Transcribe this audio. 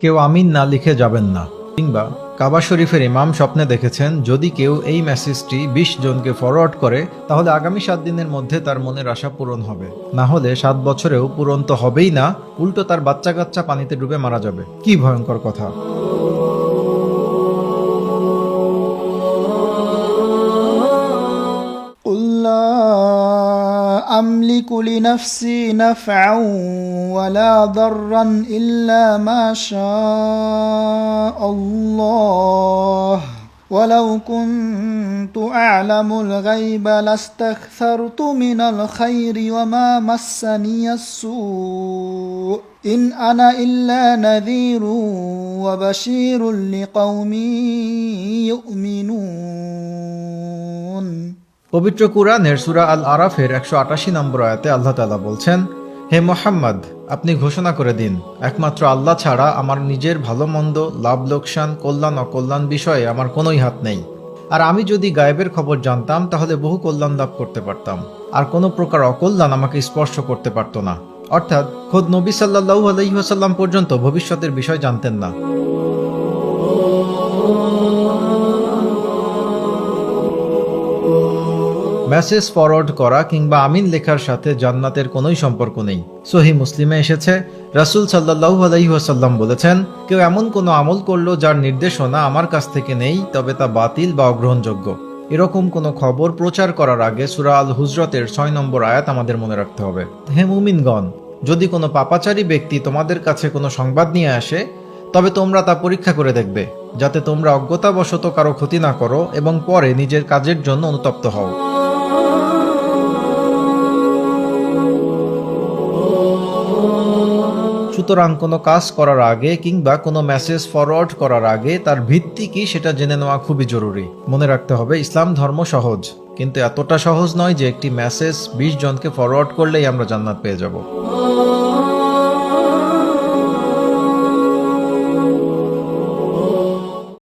কেউ আমিন না লিখে যাবেন না। কিংবা কাবা শরীফের ইমাম স্বপ্নে দেখেছেন যদি কেউ এই মেসেজটি 20 জনকে ফরওয়ার্ড করে তাহলে আগামী 7 দিনের মধ্যে তার মনের আশা পূরণ হবে, না হলে 7 বছরেও পূরণ তো হবেই না, উল্টো তার বাচ্চা কাচ্চা পানিতে ডুবে মারা যাবে। কি ভয়ঙ্কর কথা! أملك لنفسي نفعا ولا ضرا إلا ما شاء الله ولو كنت أعلم الغيب لاستكثرت من الخير وما مسني السوء إن أنا إلا نذير وبشير لقوم يؤمنون। পবিত্র কুরআনের সূরা আল আরাফের 188 নম্বর আয়াতে আল্লাহ তাআলা বলছেন, হে মুহাম্মদ, আপনি ঘোষণা করে দিন, একমাত্র আল্লাহ ছাড়া আমার নিজের ভালো মন্দ, লাভ লোকসান, কল্যাণ অকল্যাণ বিষয়ে আমার কোনোই হাত নেই। আর আমি যদি গায়েবের খবর জানতাম তাহলে বহু কল্যাণ লাভ করতে পারতাম, আর কোনো প্রকার অকল্যাণ আমাকে স্পর্শ করতে পারত না। অর্থাৎ খোদ নবী সাল্লাল্লাহু আলাইহি ওয়াসাল্লাম পর্যন্ত ভবিষ্যতের বিষয় জানতেন না। মেসেজ ফরওয়ার্ড করা কিংবা আমিন লেখার সাথে জান্নাতের কোনোই সম্পর্ক নেই। সহিহ মুসলিমে এসেছে, রাসূল সাল্লাল্লাহু আলাইহি ওয়াসাল্লাম বলেছেন, কেউ এমন কোনো আমল করলো যার নির্দেশনা আমার কাছ থেকে নেই, তবে তা বাতিল বা অগ্রহণযোগ্য। এরকম কোনো খবর প্রচার করার আগে সূরা আল হুজরাতের 6 নম্বর আয়াত আমাদের মনে রাখতে হবে। হে মুমিনগণ, যদি কোনো পাপাচারী ব্যক্তি তোমাদের কাছে কোনো সংবাদ নিয়ে আসে তবে তোমরা তা পরীক্ষা করে দেখবে, যাতে তোমরা অজ্ঞতাবশত কারো ক্ষতি না করো এবং পরে নিজের কাজের জন্য অনুতপ্ত হও। সুতরাং কোনো কাজ করার আগে কিংবা কোনো মেসেজ ফরওয়ার্ড করার আগে তার ভিত্তি কি সেটা জেনে নেওয়া খুবই জরুরি। মনে রাখতে হবে, ইসলাম ধর্ম সহজ, কিন্তু এতটা সহজ নয় যে একটি মেসেজ 20 জনকে ফরওয়ার্ড করলেই আমরা জান্নাত পেয়ে যাব।